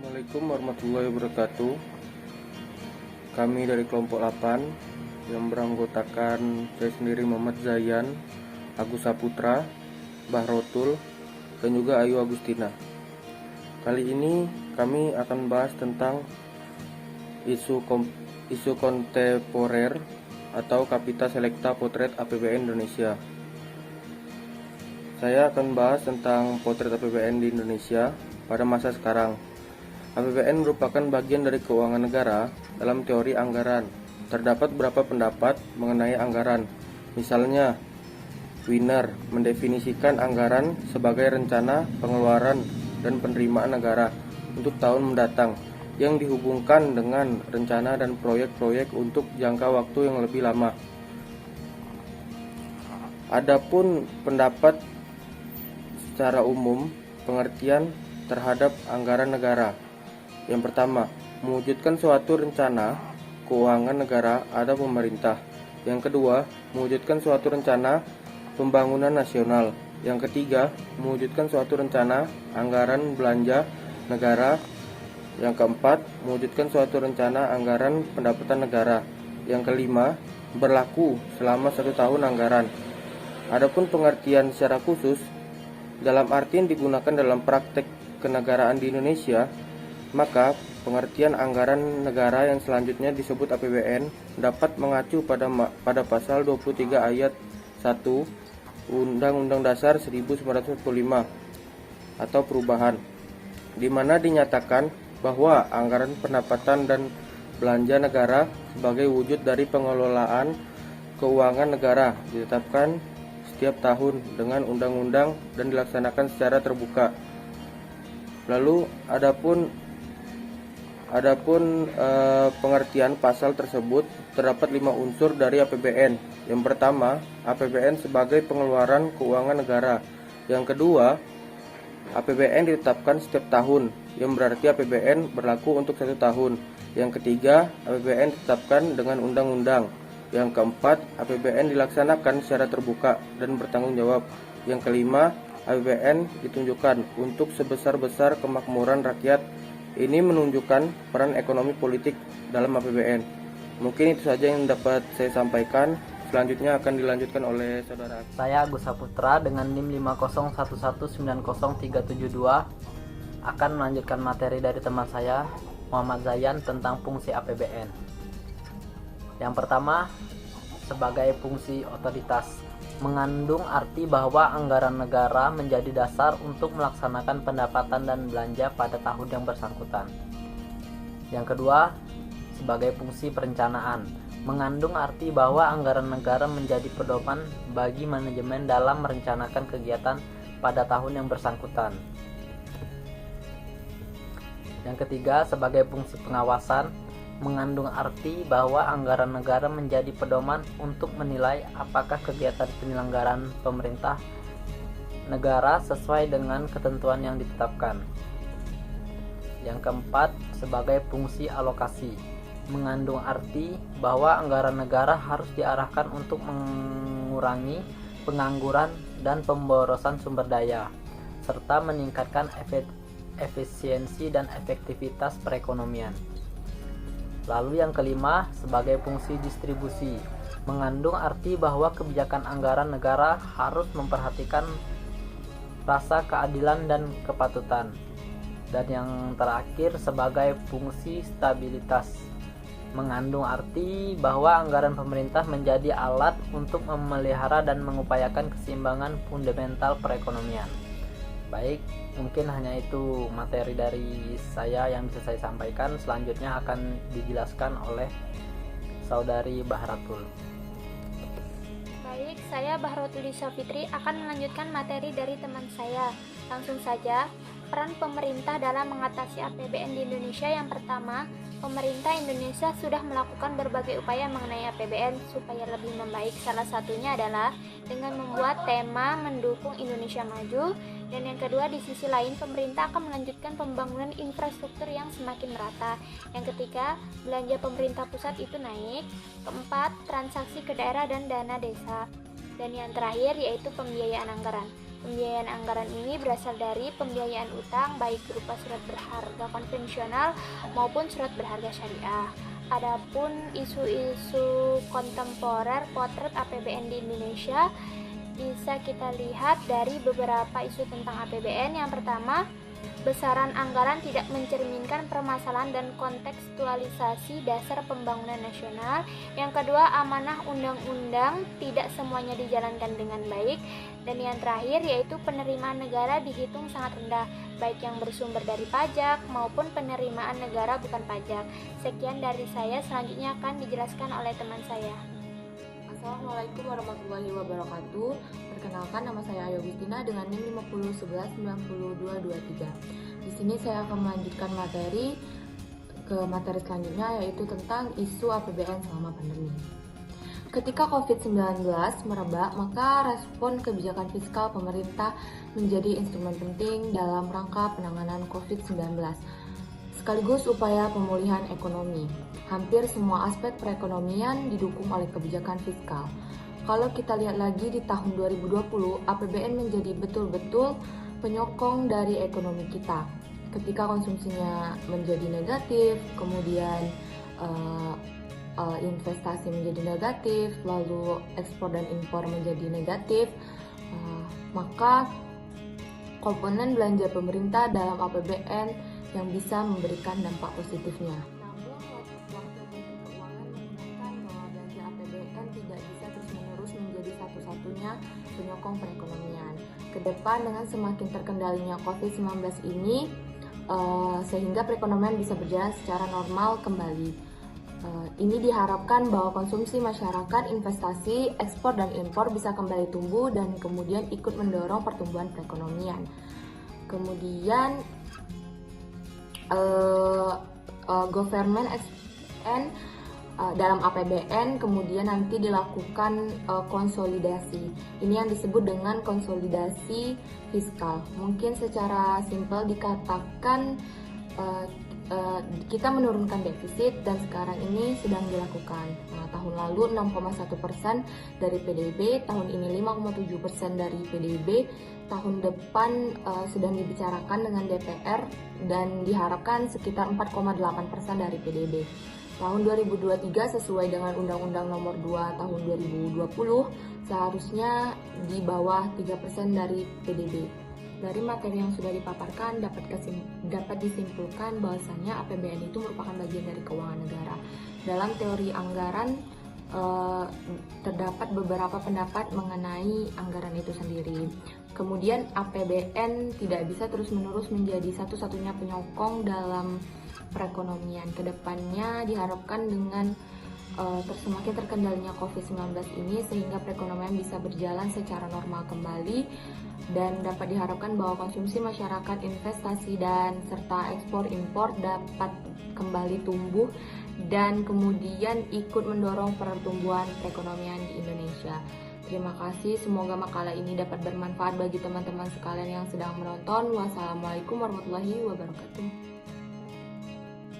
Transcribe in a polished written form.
Assalamualaikum warahmatullahi wabarakatuh. Kami dari kelompok 8 yang beranggotakan saya sendiri Muhammad Zayan, Agus Saputra, Bahrotul, dan juga Ayu Agustina. Kali ini kami akan bahas tentang isu kontemporer atau Kapita Selecta Potret APBN Indonesia. Saya akan bahas tentang potret APBN di Indonesia pada masa sekarang. APBN merupakan bagian dari keuangan negara dalam teori anggaran. Terdapat beberapa pendapat mengenai anggaran. Misalnya, Wiener mendefinisikan anggaran sebagai rencana pengeluaran dan penerimaan negara untuk tahun mendatang yang dihubungkan dengan rencana dan proyek-proyek untuk jangka waktu yang lebih lama. Adapun pendapat secara umum pengertian terhadap anggaran negara. Yang pertama, mewujudkan suatu rencana keuangan negara atau pemerintah. Yang kedua, mewujudkan suatu rencana pembangunan nasional. Yang ketiga, mewujudkan suatu rencana anggaran belanja negara. Yang keempat, mewujudkan suatu rencana anggaran pendapatan negara. Yang kelima, berlaku selama 1 tahun anggaran. Adapun pengertian secara khusus, dalam artian digunakan dalam praktek kenegaraan di Indonesia, maka pengertian anggaran negara yang selanjutnya disebut APBN dapat mengacu pada pasal 23 ayat 1 Undang-Undang Dasar 1945 atau perubahan, di mana dinyatakan bahwa anggaran pendapatan dan belanja negara sebagai wujud dari pengelolaan keuangan negara ditetapkan setiap tahun dengan undang-undang dan dilaksanakan secara terbuka. Lalu adapun pengertian pasal tersebut terdapat 5 unsur dari APBN. Yang pertama, APBN sebagai pengeluaran keuangan negara. Yang kedua, APBN ditetapkan setiap tahun, yang berarti APBN berlaku untuk 1 tahun. Yang ketiga, APBN ditetapkan dengan undang-undang. Yang keempat, APBN dilaksanakan secara terbuka dan bertanggung jawab. Yang kelima, APBN ditunjukkan untuk sebesar-besar kemakmuran rakyat. Ini menunjukkan peran ekonomi politik dalam APBN. Mungkin itu saja yang dapat saya sampaikan. Selanjutnya akan dilanjutkan oleh saudara. Saya Agus Saputra dengan NIM 501190372 akan melanjutkan materi dari teman saya Muhammad Zayan tentang fungsi APBN. Yang pertama, sebagai fungsi otoritas, mengandung arti bahwa anggaran negara menjadi dasar untuk melaksanakan pendapatan dan belanja pada tahun yang bersangkutan. Yang kedua, sebagai fungsi perencanaan, mengandung arti bahwa anggaran negara menjadi pedoman bagi manajemen dalam merencanakan kegiatan pada tahun yang bersangkutan. Yang ketiga, sebagai fungsi pengawasan, mengandung arti bahwa anggaran negara menjadi pedoman untuk menilai apakah kegiatan penyelenggaraan pemerintah negara sesuai dengan ketentuan yang ditetapkan. Yang keempat, sebagai fungsi alokasi, mengandung arti bahwa anggaran negara harus diarahkan untuk mengurangi pengangguran dan pemborosan sumber daya, serta meningkatkan efisiensi dan efektivitas perekonomian. Lalu yang kelima, sebagai fungsi distribusi, mengandung arti bahwa kebijakan anggaran negara harus memperhatikan rasa keadilan dan kepatutan. Dan yang terakhir, sebagai fungsi stabilitas, mengandung arti bahwa anggaran pemerintah menjadi alat untuk memelihara dan mengupayakan keseimbangan fundamental perekonomian. Baik, mungkin hanya itu materi dari saya yang bisa saya sampaikan. Selanjutnya akan dijelaskan oleh saudari Bahratul. Baik, saya Bahrotul Fitri akan melanjutkan materi dari teman saya. Langsung saja, peran pemerintah dalam mengatasi APBN di Indonesia. Yang pertama, pemerintah Indonesia sudah melakukan berbagai upaya mengenai APBN supaya lebih membaik. Salah satunya adalah dengan membuat tema mendukung Indonesia maju. Dan yang kedua, di sisi lain pemerintah akan melanjutkan pembangunan infrastruktur yang semakin merata. Yang ketiga, belanja pemerintah pusat itu naik. Keempat, transaksi ke daerah dan dana desa. Dan yang terakhir yaitu pembiayaan anggaran. Pembiayaan anggaran ini berasal dari pembiayaan utang baik berupa surat berharga konvensional maupun surat berharga syariah. Adapun isu-isu kontemporer potret APBN di Indonesia bisa kita lihat dari beberapa isu tentang APBN. Yang pertama, besaran anggaran tidak mencerminkan permasalahan dan kontekstualisasi dasar pembangunan nasional. Yang kedua, amanah undang-undang tidak semuanya dijalankan dengan baik. Dan yang terakhir yaitu penerimaan negara dihitung sangat rendah, baik yang bersumber dari pajak maupun penerimaan negara bukan pajak. Sekian dari saya, selanjutnya akan dijelaskan oleh teman saya. Assalamualaikum warahmatullahi wabarakatuh. Perkenalkan, nama saya Ayu Agustina dengan NIM 50119223. Di sini saya akan melanjutkan materi selanjutnya, yaitu tentang isu APBN selama pandemi. Ketika COVID-19 merebak, maka respon kebijakan fiskal pemerintah menjadi instrumen penting dalam rangka penanganan COVID-19, sekaligus upaya pemulihan ekonomi. Hampir semua aspek perekonomian didukung oleh kebijakan fiskal. Kalau kita lihat lagi di tahun 2020, APBN menjadi betul-betul penyokong dari ekonomi kita. Ketika konsumsinya menjadi negatif, kemudian investasi menjadi negatif, lalu ekspor dan impor menjadi negatif, maka komponen belanja pemerintah dalam APBN yang bisa memberikan dampak positifnya. Namun, wakil Menteri Keuangan mengatakan bahwa belanja APBN tidak bisa terus-menerus menjadi satu-satunya penyokong perekonomian. Kedepan dengan semakin terkendalinya COVID-19 ini, sehingga perekonomian bisa berjalan secara normal kembali. Ini diharapkan bahwa konsumsi masyarakat, investasi, ekspor dan impor bisa kembali tumbuh dan kemudian ikut mendorong pertumbuhan perekonomian. Kemudian government expense dalam APBN kemudian nanti dilakukan konsolidasi. Ini yang disebut dengan konsolidasi fiskal. Mungkin secara simpel dikatakan kita menurunkan defisit dan sekarang ini sedang dilakukan. Tahun lalu 6,1% dari PDB, tahun ini 5,7% dari PDB, tahun depan sedang dibicarakan dengan DPR dan diharapkan sekitar 4,8% dari PDB. Tahun 2023 sesuai dengan Undang-Undang Nomor 2 Tahun 2020 seharusnya di bawah 3% dari PDB. Dari materi yang sudah dipaparkan dapat disimpulkan bahwasannya APBN itu merupakan bagian dari keuangan negara. Dalam teori anggaran terdapat beberapa pendapat mengenai anggaran itu sendiri. Kemudian APBN tidak bisa terus-menerus menjadi satu-satunya penyokong dalam perekonomian. Kedepannya diharapkan dengan semakin terkendalinya COVID-19 ini sehingga perekonomian bisa berjalan secara normal kembali dan dapat diharapkan bahwa konsumsi masyarakat, investasi dan serta ekspor impor dapat kembali tumbuh dan kemudian ikut mendorong pertumbuhan perekonomian di Indonesia. Terima kasih, semoga makalah ini dapat bermanfaat bagi teman-teman sekalian yang sedang menonton. Wassalamualaikum warahmatullahi wabarakatuh.